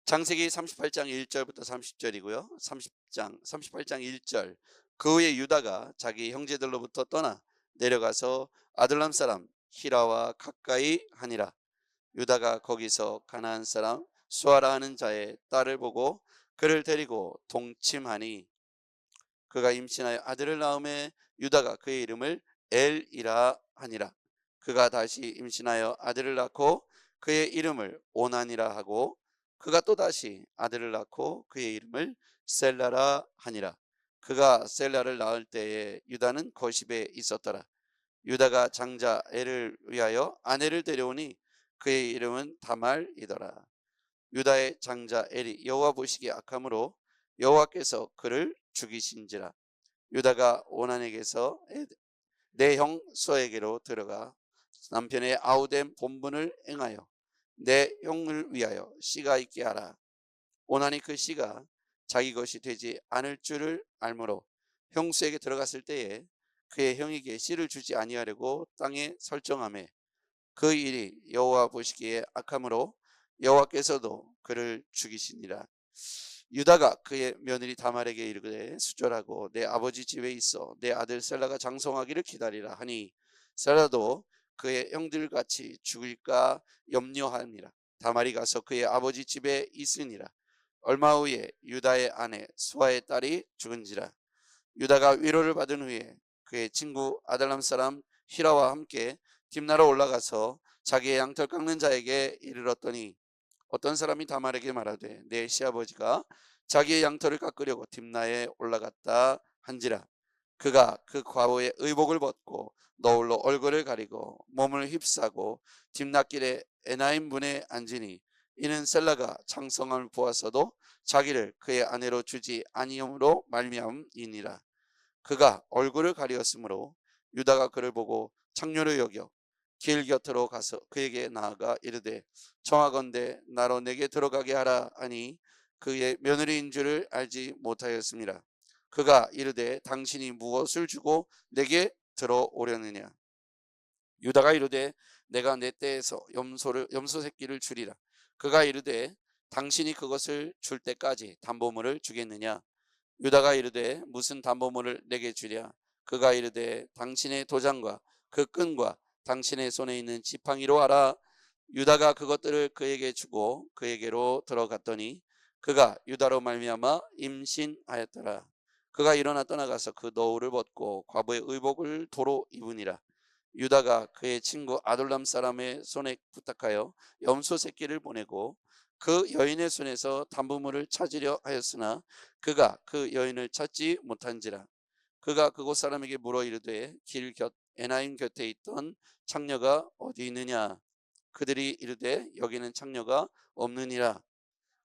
창세기 38장 1절부터 30절이고요. 38장 1절. 그 후에 유다가 자기 형제들로부터 떠나 내려가서 아둘람 사람 히라와 가까이 하니라. 유다가 거기서 가나안 사람 수아라 하는 자의 딸을 보고 그를 데리고 동침하니 그가 임신하여 아들을 낳음에 유다가 그의 이름을 엘이라 하니라. 그가 다시 임신하여 아들을 낳고 그의 이름을 오난이라 하고 그가 또다시 아들을 낳고 그의 이름을 셀라라 하니라. 그가 셀라를 낳을 때에 유다는 거십에 있었더라. 유다가 장자 엘을 위하여 아내를 데려오니 그의 이름은 다말이더라. 유다의 장자 엘이 여호와 보시기에 악함으로 여호와께서 그를 죽이신지라. 유다가 오난에게서 내 형 수아에게로 들어가 남편의 아우된 본분을 행하여 내 형을 위하여 씨가 있게 하라. 오난이 그 씨가 자기 것이 되지 않을 줄을 알므로 형수에게 들어갔을 때에 그의 형에게 씨를 주지 아니하려고 땅에 설정하매 그 일이 여호와 보시기에 악함으로 여호와께서도 그를 죽이시니라. 유다가 그의 며느리 다말에게 이르되 수절하고 내 아버지 집에 있어 내 아들 셀라가 장성하기를 기다리라 하니 셀라도 그의 형들같이 죽을까 염려하니라. 다말이 가서 그의 아버지 집에 있으니라. 얼마 후에 유다의 아내 수아의 딸이 죽은지라. 유다가 위로를 받은 후에 그의 친구 아달람 사람 히라와 함께 딥나로 올라가서 자기의 양털 깎는 자에게 이르렀더니 어떤 사람이 다말에게 말하되 내 시아버지가 자기의 양털을 깎으려고 딥나에 올라갔다 한지라. 그가 그 과부의 의복을 벗고 너울로 얼굴을 가리고 몸을 휩싸고 딥나길에 에나임 문에 앉으니 이는 셀라가 장성함을 보았어도 자기를 그의 아내로 주지 아니함으로 말미암이니라. 그가 얼굴을 가리었으므로 유다가 그를 보고 창녀로 여겨 길 곁으로 가서 그에게 나아가 이르되 청하건대 나로 내게 들어가게 하라 하니 그의 며느리인 줄을 알지 못하였습니다. 그가 이르되 당신이 무엇을 주고 내게 들어오려느냐. 유다가 이르되 내가 내 떼에서 염소 새끼를 주리라. 그가 이르되 당신이 그것을 줄 때까지 담보물을 주겠느냐. 유다가 이르되 무슨 담보물을 내게 주랴. 그가 이르되 당신의 도장과 그 끈과 당신의 손에 있는 지팡이로 하라. 유다가 그것들을 그에게 주고 그에게로 들어갔더니 그가 유다로 말미암아 임신하였더라. 그가 일어나 떠나가서 그 너울을 벗고 과부의 의복을 도로 입으니라. 유다가 그의 친구 아둘람 사람의 손에 부탁하여 염소 새끼를 보내고 그 여인의 손에서 담보물을 찾으려 하였으나 그가 그 여인을 찾지 못한지라. 그가 그곳 사람에게 물어 이르되 길 곁 에나임 곁에 있던 창녀가 어디 있느냐. 그들이 이르되 여기는 창녀가 없느니라.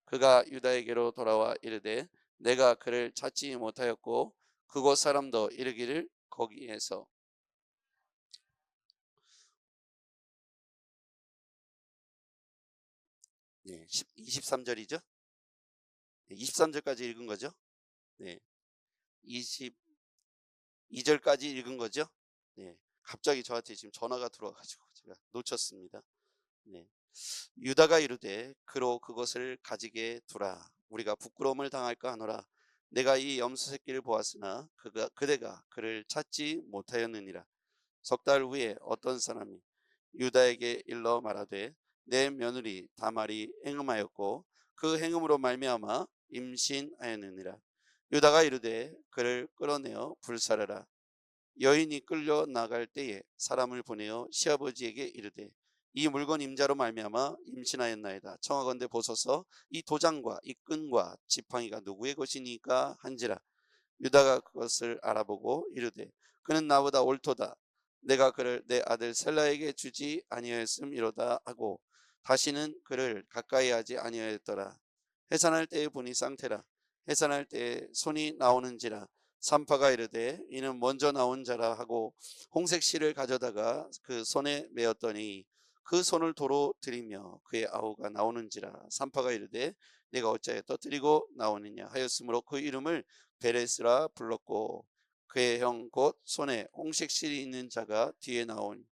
그가 유다에게로 돌아와 이르되 내가 그를 찾지 못하였고 그곳 사람도 이르기를 거기에서. 네, 23절이죠. 23절까지 읽은 거죠. 네, 22절까지 읽은 거죠. 네, 갑자기 저한테 지금 전화가 들어와가지고 제가 놓쳤습니다. 네, 유다가 이르되 그로 그것을 가지게 두라. 우리가 부끄러움을 당할까 하노라. 내가 이 염소 새끼를 보았으나 그대가 그를 찾지 못하였느니라. 석 달 후에 어떤 사람이 유다에게 일러 말하되 내 며느리 다말이 행음하였고 그 행음으로 말미암아 임신하였느니라. 유다가 이르되 그를 끌어내어 불살하라. 여인이 끌려 나갈 때에 사람을 보내어 시아버지에게 이르되 이 물건 임자로 말미암아 임신하였나이다. 청하건대 보소서 이 도장과 이 끈과 지팡이가 누구의 것이니까 한지라. 유다가 그것을 알아보고 이르되 그는 나보다 옳도다. 내가 그를 내 아들 셀라에게 주지 아니하였음이로다 하고 다시는 그를 가까이 하지 아니하였더라. 해산할 때에 보니 쌍태라. 해산할 때에 손이 나오는지라. 산파가 이르되 이는 먼저 나온 자라 하고 홍색 실을 가져다가 그 손에 메었더니 그 손을 도로 들이며 그의 아우가 나오는지라. 산파가 이르되 내가 어찌하여 터뜨리고 나오느냐 하였으므로 그 이름을 베레스라 불렀고 그의 형 곧 손에 홍색 실이 있는 자가 뒤에 나온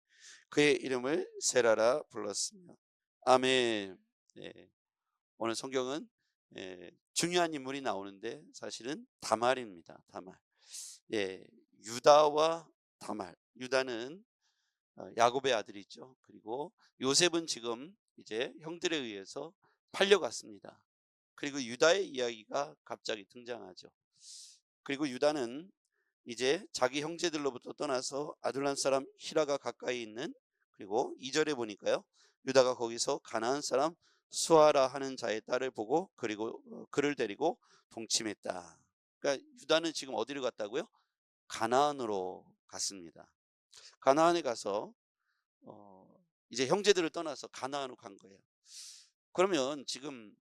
그의 이름을 세라라 불렀으며. 아멘. 네. 오늘 성경은 중요한 인물이 나오는데 사실은 다말입니다. 다말. 예, 유다와 다말. 유다는 야곱의 아들이죠. 그리고 요셉은 지금 이제 형들에 의해서 팔려갔습니다. 그리고 유다의 이야기가 갑자기 등장하죠. 그리고 유다는 이제 자기 형제들로부터 떠나서 아둘람 사람 히라가 가까이 있는, 그리고 2절에 보니까요, 유다가 거기서 가나안 사람 수아라 하는 자의 딸을 보고 그리고 그를 데리고 동침했다. 그러니까 유다는 지금 어디를 갔다고요? 가나안으로 갔습니다. 가나안에 가서 이제 형제들을 떠나서 가나안으로 간 거예요. 그러면 지금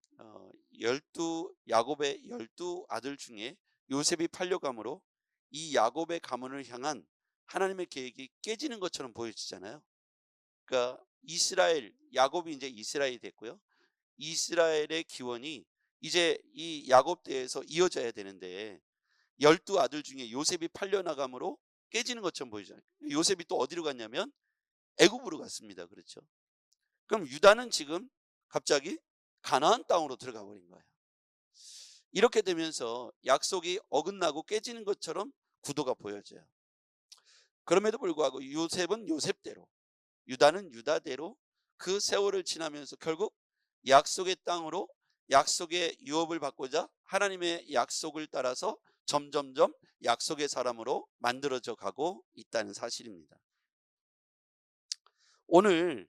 야곱의 12 아들 중에 요셉이 팔려감으로 이 야곱의 가문을 향한 하나님의 계획이 깨지는 것처럼 보여지잖아요. 그러니까 야곱이 이제 이스라엘이 됐고요. 이스라엘의 기원이 이제 이 야곱 때에서 이어져야 되는데 12 아들 중에 요셉이 팔려나감으로 깨지는 것처럼 보이잖아요. 요셉이 또 어디로 갔냐면 애굽으로 갔습니다. 그렇죠. 그럼 유다는 지금 갑자기 가나안 땅으로 들어가 버린 거예요. 이렇게 되면서 약속이 어긋나고 깨지는 것처럼 구도가 보여져요. 그럼에도 불구하고 요셉은 요셉대로, 유다는 유다대로 그 세월을 지나면서 결국 약속의 땅으로, 약속의 유업을 받고자 하나님의 약속을 따라서 점점점 약속의 사람으로 만들어져 가고 있다는 사실입니다. 오늘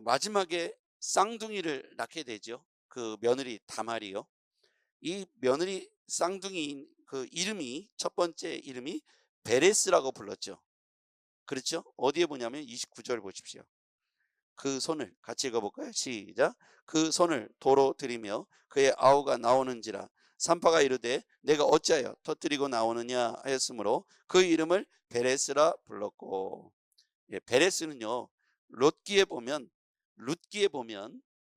마지막에 쌍둥이를 낳게 되죠. 그 며느리 다말이요. 이 며느리 쌍둥이인 그 이름이, 첫 번째 이름이 베레스라고 불렀죠. 그렇죠? 어디에 보냐면 29절 보십시오. 그 손을 같이 읽어볼까요? 시작. 그 손을 도로 들이며 그의 아우가 나오는지라 산파가 이르되 내가 어찌하여 터뜨리고 나오느냐 하였으므로 그 이름을 베레스라 불렀고. 예, 베레스는요, 룻기에 보면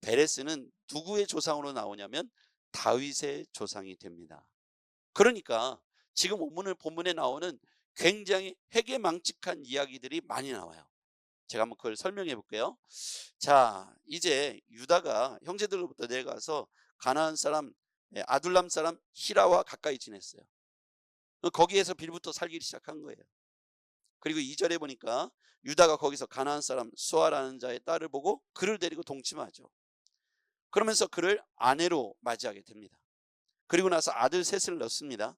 베레스는 누구의 조상으로 나오냐면 다윗의 조상이 됩니다. 그러니까 지금 본문에 나오는 굉장히 해괴망측한 이야기들이 많이 나와요. 제가 한번 그걸 설명해 볼게요. 자, 이제 유다가 형제들로부터 내려가서 가나안 사람 아둘람 사람 히라와 가까이 지냈어요. 거기에서 빌부터 살기 시작한 거예요. 그리고 2절에 보니까 유다가 거기서 가나안 사람 수아라는 자의 딸을 보고 그를 데리고 동침하죠. 그러면서 그를 아내로 맞이하게 됩니다. 그리고 나서 아들 셋을 낳습니다.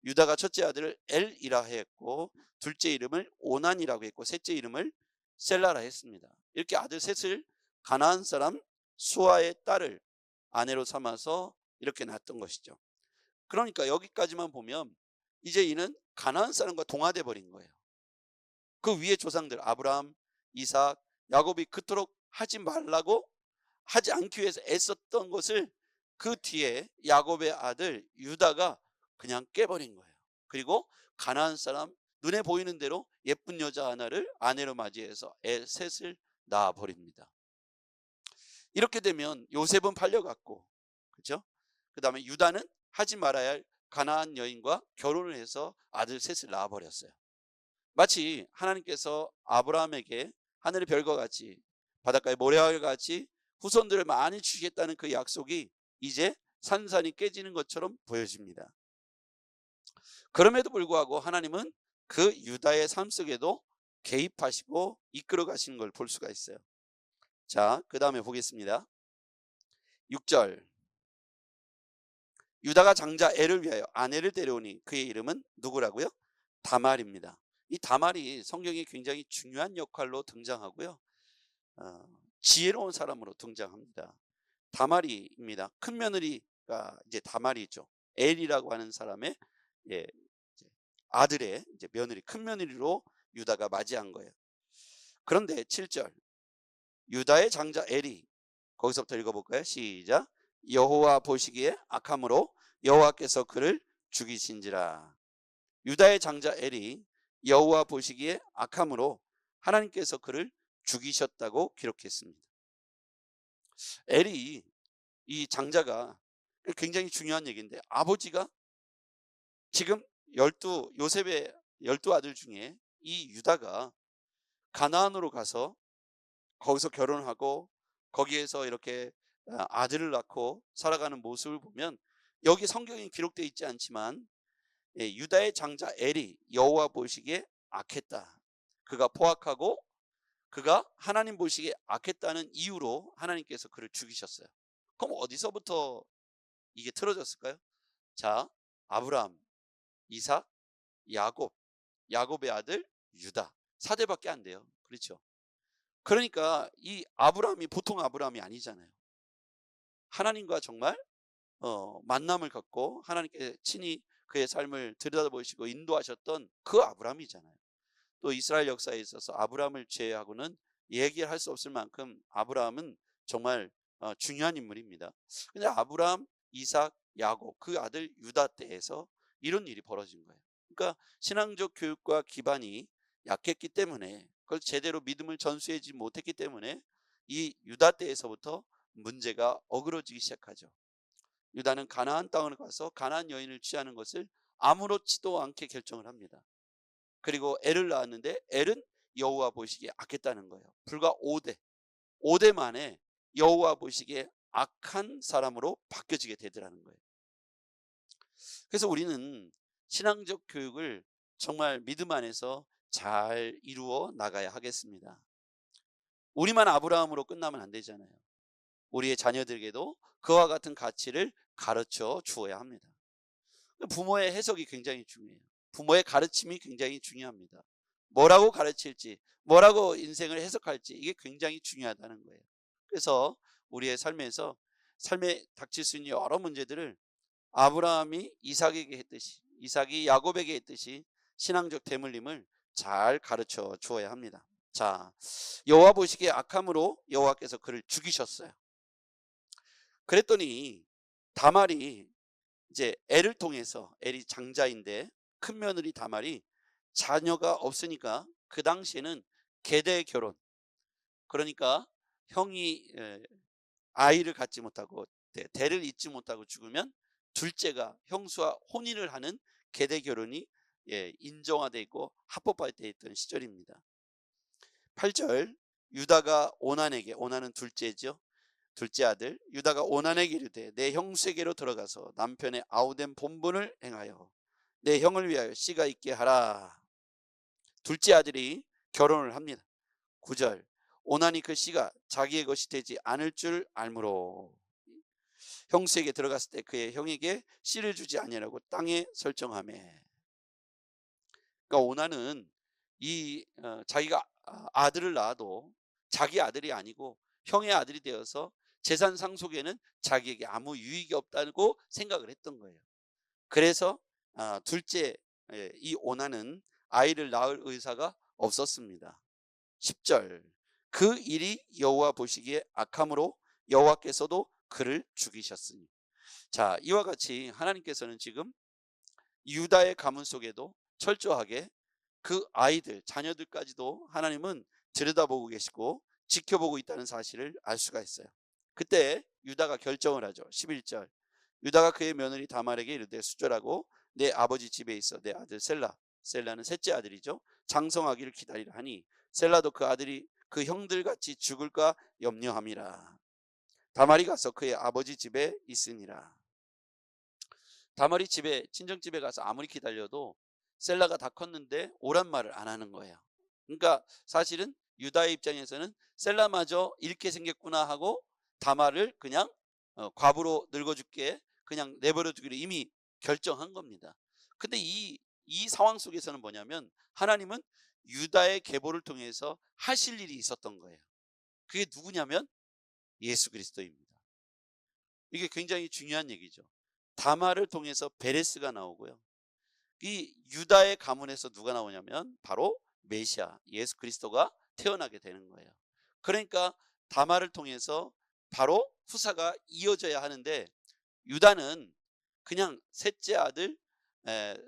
유다가 첫째 아들을 엘이라 했고, 둘째 이름을 오난이라고 했고, 셋째 이름을 셀라라 했습니다. 이렇게 아들 셋을 가나안 사람 수아의 딸을 아내로 삼아서 이렇게 낳았던 것이죠. 그러니까 여기까지만 보면 이제 이는 가나안 사람과 동화돼 버린 거예요. 그 위에 조상들 아브라함, 이삭, 야곱이 그토록 하지 않기 위해서 애썼던 것을 그 뒤에 야곱의 아들 유다가 그냥 깨버린 거예요. 그리고 가나안 사람 눈에 보이는 대로 예쁜 여자 하나를 아내로 맞이해서 애 셋을 낳아 버립니다. 이렇게 되면 요셉은 팔려갔고, 그렇죠? 그 다음에 유다는 하지 말아야 할 가나안 여인과 결혼을 해서 아들 셋을 낳아 버렸어요. 마치 하나님께서 아브라함에게 하늘의 별과 같이 바닷가의 모래와 같이 후손들을 많이 주시겠다는 그 약속이 이제 산산이 깨지는 것처럼 보여집니다. 그럼에도 불구하고 하나님은 그 유다의 삶 속에도 개입하시고 이끌어 가시는 걸 볼 수가 있어요. 자, 그 다음에 보겠습니다. 6절. 유다가 장자 엘을 위하여 아내를 데려오니 그의 이름은 누구라고요? 다말입니다. 이 다말이 성경에 굉장히 중요한 역할로 등장하고요, 지혜로운 사람으로 등장합니다. 다말이입니다. 큰 며느리가 이제 다말이죠. 엘이라고 하는 사람의 이제 아들의 이제 며느리, 큰 며느리로 유다가 맞이한 거예요. 그런데 7절. 유다의 장자 엘이, 거기서부터 읽어볼까요? 시작. 여호와 보시기에 악함으로 여호와께서 그를 죽이신지라. 유다의 장자 엘이 여호와 보시기에 악함으로 하나님께서 그를 죽이셨다고 기록했습니다. 엘이, 이 장자가 굉장히 중요한 얘기인데, 아버지가 지금 요셉의 12 아들 중에 이 유다가 가나안으로 가서 거기서 결혼하고 거기에서 이렇게 아들을 낳고 살아가는 모습을 보면 여기 성경에 기록되어 있지 않지만 유다의 장자 엘이 여호와 보시기에 악했다. 그가 포악하고 그가 하나님 보시기에 악했다는 이유로 하나님께서 그를 죽이셨어요. 그럼 어디서부터 이게 틀어졌을까요? 자, 아브라함, 이삭, 야곱, 야곱의 아들 유다. 4대밖에 안 돼요. 그렇죠? 그러니까 이 아브라함이 보통 아브라함이 아니잖아요. 하나님과 정말 만남을 갖고 하나님께 친히 그의 삶을 들여다보시고 인도하셨던 그 아브라함이잖아요. 또 이스라엘 역사에 있어서 아브라함을 제외하고는 얘기할 수 없을 만큼 아브라함은 정말 중요한 인물입니다. 근데 아브라함, 이삭, 야곱 그 아들 유다 때에서 이런 일이 벌어진 거예요. 그러니까 신앙적 교육과 기반이 약했기 때문에 그걸 제대로 믿음을 전수하지 못했기 때문에 이 유다 때에서부터 문제가 어그러지기 시작하죠. 유다는 가나안 땅을 가서 가나안 여인을 취하는 것을 아무렇지도 않게 결정을 합니다. 그리고 엘을 낳았는데 엘은 여호와 보시기에 악했다는 거예요. 불과 5대 만에 여호와 보시기에 악한 사람으로 바뀌어지게 되더라는 거예요. 그래서 우리는 신앙적 교육을 정말 믿음 안에서 잘 이루어 나가야 하겠습니다. 우리만 아브라함으로 끝나면 안 되잖아요. 우리의 자녀들에게도 그와 같은 가치를 가르쳐 주어야 합니다. 부모의 해석이 굉장히 중요해요. 부모의 가르침이 굉장히 중요합니다. 뭐라고 가르칠지, 뭐라고 인생을 해석할지 이게 굉장히 중요하다는 거예요. 그래서 우리의 삶에 닥칠 수 있는 여러 문제들을 아브라함이 이삭에게 했듯이, 이삭이 야곱에게 했듯이 신앙적 대물림을 잘 가르쳐 주어야 합니다. 자, 여호와 보시기에 악함으로 여호와께서 그를 죽이셨어요. 그랬더니 다말이 이제 엘을 통해서, 엘이 장자인데 큰 며느리 다말이 자녀가 없으니까 그 당시에는 계대 결혼, 그러니까 형이 아이를 갖지 못하고 대를 잇지 못하고 죽으면 둘째가 형수와 혼인을 하는 계대 결혼이 인정화되어 있고 합법화되어 있던 시절입니다. 8절 유다가 오난에게, 오난은 둘째죠, 둘째 아들 유다가 오난에게 이르되 내 형수에게로 들어가서 남편의 아우된 본분을 행하여 내 형을 위하여 씨가 있게 하라. 둘째 아들이 결혼을 합니다. 9절 오난이 그 씨가 자기의 것이 되지 않을 줄 알므로 형수에게 들어갔을 때 그의 형에게 씨를 주지 아니하라고 땅에 설정하매. 그러니까 오난은 자기가 아들을 낳아도 자기 아들이 아니고 형의 아들이 되어서 재산 상속에는 자기에게 아무 유익이 없다고 생각을 했던 거예요. 그래서 둘째 이 오난은 아이를 낳을 의사가 없었습니다. 10절 그 일이 여호와 보시기에 악함으로 여호와께서도 그를 죽이셨으니. 자, 이와 같이 하나님께서는 지금 유다의 가문 속에도 철저하게 그 아이들, 자녀들까지도 하나님은 들여다보고 계시고 지켜보고 있다는 사실을 알 수가 있어요. 그때 유다가 결정을 하죠. 11절 유다가 그의 며느리 다말에게 이르되 수절하고 내 아버지 집에 있어 내 아들 셀라는 셋째 아들이죠, 장성하기를 기다리라 하니 셀라도 그 아들이 그 형들같이 죽을까 염려함이라. 다말이 가서 그의 아버지 집에 있으니라. 다말이 친정집에 가서 아무리 기다려도 셀라가 다 컸는데 오란 말을 안 하는 거예요. 그러니까 사실은 유다의 입장에서는 셀라마저 잃게 생겼구나 하고 다말을 그냥 과부로 늙어 죽게 그냥 내버려 두기로 이미 결정한 겁니다. 근데 이 상황 속에서는 뭐냐면 하나님은 유다의 계보를 통해서 하실 일이 있었던 거예요. 그게 누구냐면 예수 그리스도입니다. 이게 굉장히 중요한 얘기죠. 다말을 통해서 베레스가 나오고요. 이 유다의 가문에서 누가 나오냐면 바로 메시아 예수 그리스도가 태어나게 되는 거예요. 그러니까 다말을 통해서 바로 후사가 이어져야 하는데 유다는 그냥 셋째 아들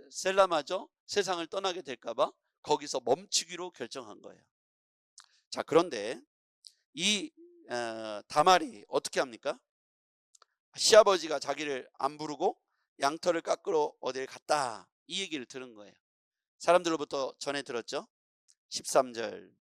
셀라마저 세상을 떠나게 될까봐 거기서 멈추기로 결정한 거예요. 자, 그런데 이 다말이 어떻게 합니까? 시아버지가 자기를 안 부르고 양털을 깎으러 어딜 갔다, 이 얘기를 들은 거예요. 사람들로부터 전해 들었죠. 13절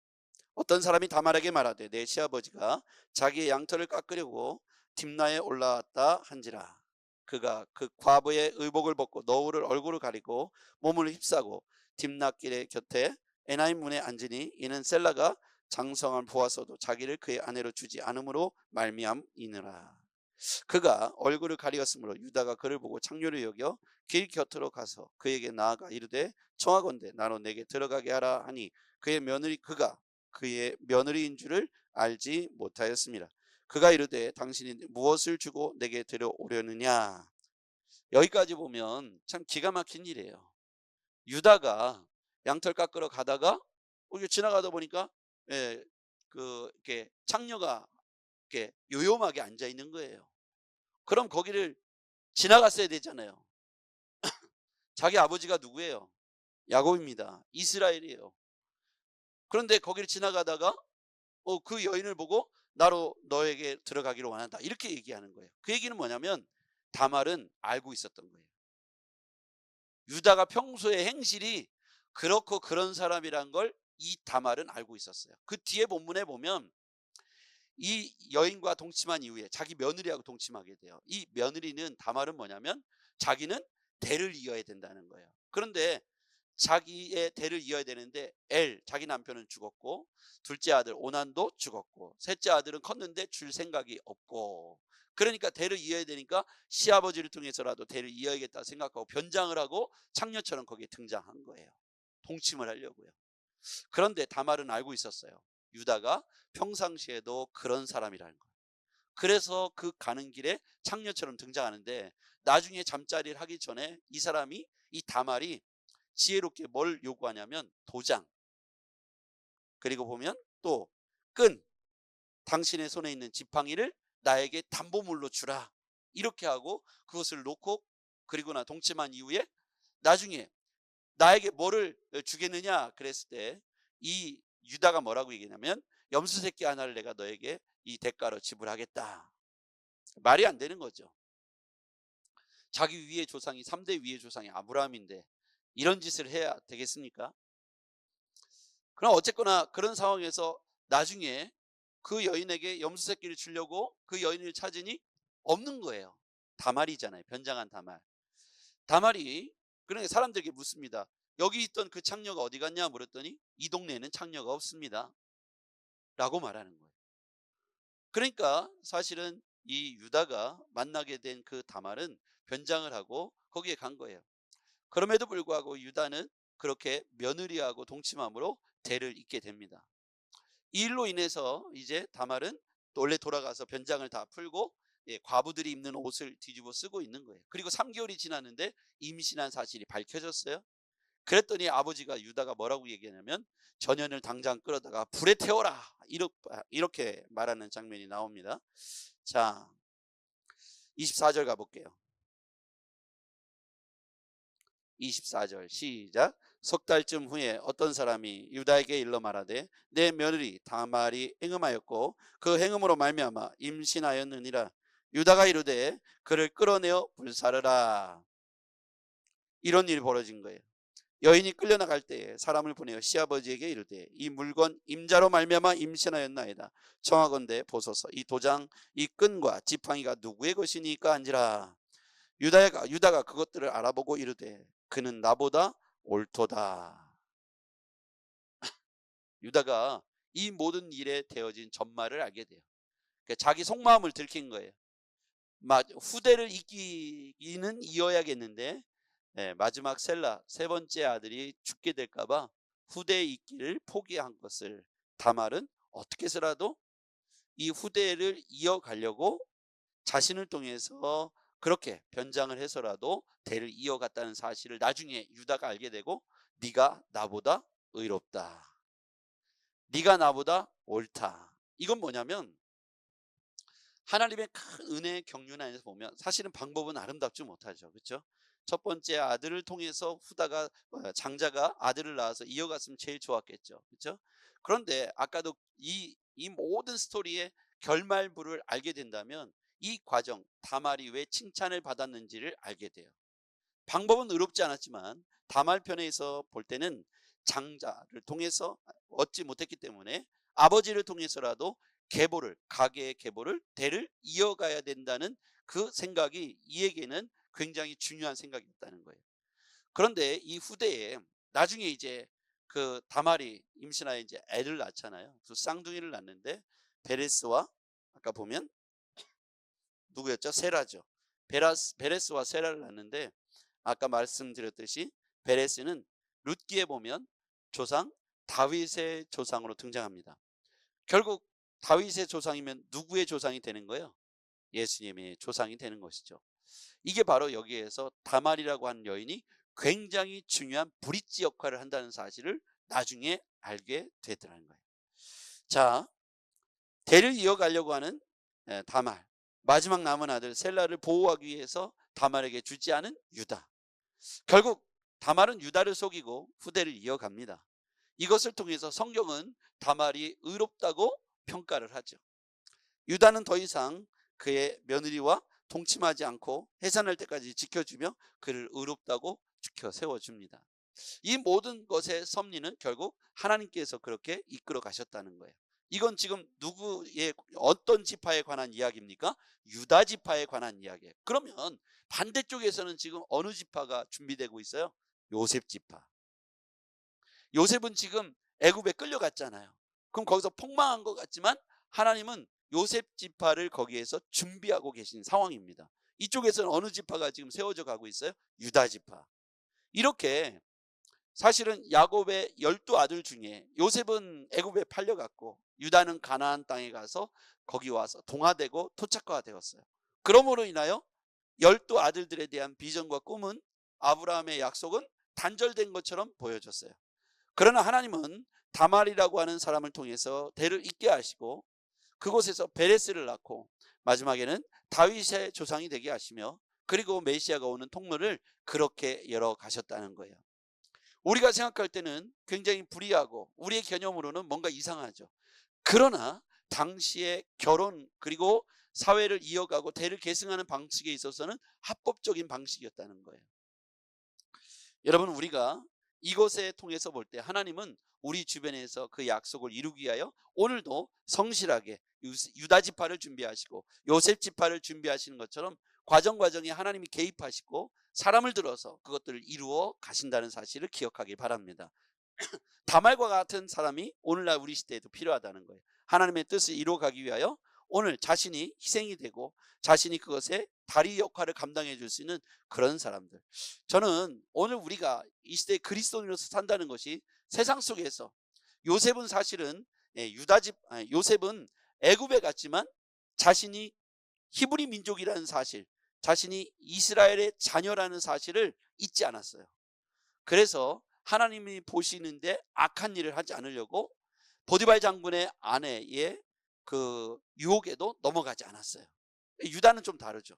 어떤 사람이 다말에게 말하되 내 시아버지가 자기의 양털을 깎으려고 딥나에 올라왔다 한지라. 그가 그 과부의 의복을 벗고 너울을 얼굴을 가리고 몸을 휩싸고 딥나길의 곁에 에나임 문에 앉으니 이는 셀라가 장성함을 보아서도 자기를 그의 아내로 주지 않음으로 말미암이니라. 그가 얼굴을 가리었으므로 유다가 그를 보고 창녀를 여겨 길 곁으로 가서 그에게 나아가 이르되 청하건대 나로 내게 들어가게 하라 하니 그가 그의 며느리인 줄을 알지 못하였습니다. 그가 이르되 당신이 무엇을 주고 내게 들여오려느냐. 여기까지 보면 참 기가 막힌 일이에요. 유다가 양털 깎으러 가다가 지나가다 보니까 이렇게 창녀가 이렇게 요염하게 앉아 있는 거예요. 그럼 거기를 지나갔어야 되잖아요. 자기 아버지가 누구예요? 야곱입니다. 이스라엘이에요. 그런데 거기를 지나가다가 그 여인을 보고 나로 너에게 들어가기를 원한다 이렇게 얘기하는 거예요. 그 얘기는 뭐냐면 다말은 알고 있었던 거예요. 유다가 평소의 행실이 그렇고 그런 사람이란 걸 이 다말은 알고 있었어요. 그 뒤에 본문에 보면 이 여인과 동침한 이후에 자기 며느리하고 동침하게 돼요. 이 며느리는 다말은 뭐냐면 자기는 대를 이어야 된다는 거예요. 그런데 자기의 대를 이어야 되는데 자기 남편은 죽었고 둘째 아들 오난도 죽었고 셋째 아들은 컸는데 줄 생각이 없고, 그러니까 대를 이어야 되니까 시아버지를 통해서라도 대를 이어야겠다 생각하고 변장을 하고 창녀처럼 거기에 등장한 거예요. 동침을 하려고요. 그런데 다말은 알고 있었어요. 유다가 평상시에도 그런 사람이라는 거예요. 그래서 그 가는 길에 창녀처럼 등장하는데 나중에 잠자리를 하기 전에 이 다말이 지혜롭게 뭘 요구하냐면 도장, 그리고 보면 또 끈, 당신의 손에 있는 지팡이를 나에게 담보물로 주라 이렇게 하고 그것을 놓고, 그리고 나 동침한 이후에 나중에 나에게 뭐를 주겠느냐 그랬을 때 이 유다가 뭐라고 얘기하냐면 염소 새끼 하나를 내가 너에게 이 대가로 지불하겠다. 말이 안 되는 거죠. 자기 위의 조상이 3대 위의 조상이 아브라함인데 이런 짓을 해야 되겠습니까? 그럼 어쨌거나 그런 상황에서 나중에 그 여인에게 염소 새끼를 주려고 그 여인을 찾으니 없는 거예요. 다말이잖아요. 변장한 다말. 다말이 그러니까 사람들에게 묻습니다. 여기 있던 그 창녀가 어디 갔냐 물었더니 이 동네에는 창녀가 없습니다 라고 말하는 거예요. 그러니까 사실은 이 유다가 만나게 된 그 다말은 변장을 하고 거기에 간 거예요. 그럼에도 불구하고 유다는 그렇게 며느리하고 동침함으로 대를 잇게 됩니다. 이 일로 인해서 이제 다말은 원래 돌아가서 변장을 다 풀고 과부들이 입는 옷을 뒤집어 쓰고 있는 거예요. 그리고 3개월이 지났는데 임신한 사실이 밝혀졌어요. 그랬더니 아버지가 유다가 뭐라고 얘기하냐면 전연을 당장 끌어다가 불에 태워라 이렇게 말하는 장면이 나옵니다. 자, 24절 가볼게요. 24절 시작. 석 달쯤 후에 어떤 사람이 유다에게 일러 말하되 내 며느리 다말이 행음하였고 그 행음으로 말미암아 임신하였느니라. 유다가 이르되 그를 끌어내어 불사르라. 이런 일이 벌어진 거예요. 여인이 끌려나갈 때에 사람을 보내어 시아버지에게 이르되 이 물건 임자로 말미암아 임신하였나이다. 청하건대 보소서. 이 도장 이 끈과 지팡이가 누구의 것이니까 한지라. 유다가 그것들을 알아보고 이르되 그는 나보다 옳도다. 유다가 이 모든 일에 되어진 전말을 알게 돼요. 그러니까 자기 속마음을 들킨 거예요. 후대를 잇기는 이어야겠는데 마지막 셀라 세 번째 아들이 죽게 될까봐 후대 잇기를 포기한 것을 다말은 어떻게 해서라도 이 후대를 이어가려고 자신을 통해서 그렇게 변장을 해서라도 대를 이어갔다는 사실을 나중에 유다가 알게 되고 네가 나보다 의롭다. 네가 나보다 옳다. 이건 뭐냐면 하나님의 큰 은혜의 경륜 안에서 보면 사실은 방법은 아름답지 못하죠. 그렇죠? 첫 번째 아들을 통해서 장자가 아들을 낳아서 이어갔으면 제일 좋았겠죠. 그렇죠? 그런데 아까도 이 모든 스토리의 결말부를 알게 된다면 이 과정 다말이 왜 칭찬을 받았는지를 알게 돼요. 방법은 의롭지 않았지만 다말 편에서 볼 때는 장자를 통해서 얻지 못했기 때문에 아버지를 통해서라도 계보를, 가계의 계보를, 대를 이어가야 된다는 그 생각이 이에게는 굉장히 중요한 생각이었다는 거예요. 그런데 이 후대에 나중에 이제 그 다말이 임신하여 이제 애를 낳잖아요. 두 쌍둥이를 낳는데 베레스와, 아까 보면 누구였죠? 세라죠. 베레스와 세라를 낳는데 아까 말씀드렸듯이 베레스는 룻기에 보면 조상 다윗의 조상으로 등장합니다. 결국 다윗의 조상이면 누구의 조상이 되는 거예요? 예수님의 조상이 되는 것이죠. 이게 바로 여기에서 다말이라고 하는 여인이 굉장히 중요한 브릿지 역할을 한다는 사실을 나중에 알게 되더라는 거예요. 자, 대를 이어가려고 하는 다말, 마지막 남은 아들 셀라를 보호하기 위해서 다말에게 주지 않은 유다. 결국 다말은 유다를 속이고 후대를 이어갑니다. 이것을 통해서 성경은 다말이 의롭다고 평가를 하죠. 유다는 더 이상 그의 며느리와 동침하지 않고 해산할 때까지 지켜주며 그를 의롭다고 지켜 세워줍니다. 이 모든 것의 섭리는 결국 하나님께서 그렇게 이끌어 가셨다는 거예요. 이건 지금 누구의, 어떤 지파에 관한 이야기입니까? 유다 지파에 관한 이야기예요. 그러면 반대쪽에서는 지금 어느 지파가 준비되고 있어요? 요셉 지파. 요셉은 지금 애굽에 끌려갔잖아요. 그럼 거기서 폭망한 것 같지만 하나님은 요셉 지파를 거기에서 준비하고 계신 상황입니다. 이쪽에서는 어느 지파가 지금 세워져 가고 있어요? 유다 지파. 이렇게 사실은 야곱의 12아들 중에 요셉은 애굽에 팔려갔고 유다는 가나안 땅에 가서 거기 와서 동화되고 토착화가 되었어요. 그러므로 인하여 12아들들에 대한 비전과 꿈은, 아브라함의 약속은 단절된 것처럼 보여졌어요. 그러나 하나님은 다말이라고 하는 사람을 통해서 대를 잇게 하시고 그곳에서 베레스를 낳고 마지막에는 다윗의 조상이 되게 하시며 그리고 메시아가 오는 통로를 그렇게 열어 가셨다는 거예요. 우리가 생각할 때는 굉장히 불이하고 우리의 개념으로는 뭔가 이상하죠. 그러나 당시의 결혼 그리고 사회를 이어가고 대를 계승하는 방식에 있어서는 합법적인 방식이었다는 거예요. 여러분, 우리가 이것에 통해서 볼 때 하나님은 우리 주변에서 그 약속을 이루기 위하여 오늘도 성실하게 유다 지파를 준비하시고 요셉 지파를 준비하시는 것처럼 과정에 하나님이 개입하시고 사람을 들어서 그것들을 이루어 가신다는 사실을 기억하기 바랍니다. 다말과 같은 사람이 오늘날 우리 시대에도 필요하다는 거예요. 하나님의 뜻을 이루어가기 위하여 오늘 자신이 희생이 되고 자신이 그것에 다리 역할을 감당해 줄 수 있는 그런 사람들. 저는 오늘 우리가 이 시대에 그리스도인으로서 산다는 것이 세상 속에서 요셉은 사실은 요셉은 애굽에 갔지만 자신이 히브리 민족이라는 사실, 자신이 이스라엘의 자녀라는 사실을 잊지 않았어요. 그래서 하나님이 보시는데 악한 일을 하지 않으려고 보디발 장군의 아내의 그 유혹에도 넘어가지 않았어요. 유다는 좀 다르죠.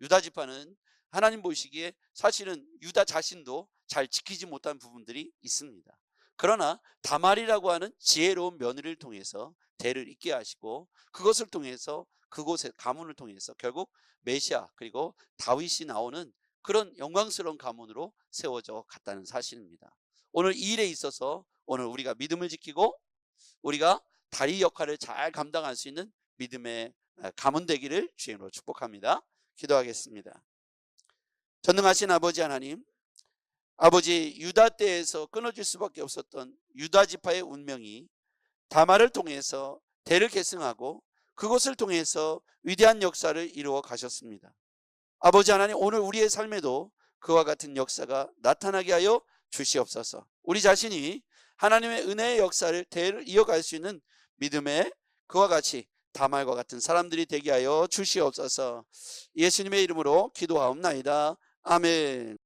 유다 지파는 하나님 보시기에 사실은 유다 자신도 잘 지키지 못한 부분들이 있습니다. 그러나 다말이라고 하는 지혜로운 며느리를 통해서 대를 잇게 하시고 그것을 통해서 그곳의 가문을 통해서 결국 메시아 그리고 다윗이 나오는 그런 영광스러운 가문으로 세워져 갔다는 사실입니다. 오늘 이 일에 있어서 오늘 우리가 믿음을 지키고 우리가 다리 역할을 잘 감당할 수 있는 믿음의 가문 되기를 주님으로 축복합니다. 기도하겠습니다. 전능하신 아버지 하나님, 아버지 유다 때에서 끊어질 수밖에 없었던 유다 지파의 운명이 다말을 통해서 대를 계승하고 그것을 통해서 위대한 역사를 이루어 가셨습니다. 아버지 하나님, 오늘 우리의 삶에도 그와 같은 역사가 나타나게 하여 주시옵소서. 우리 자신이 하나님의 은혜의 역사를 대를 이어갈 수 있는 믿음의 그와 같이 다말과 같은 사람들이 되게 하여 주시옵소서. 예수님의 이름으로 기도하옵나이다. 아멘.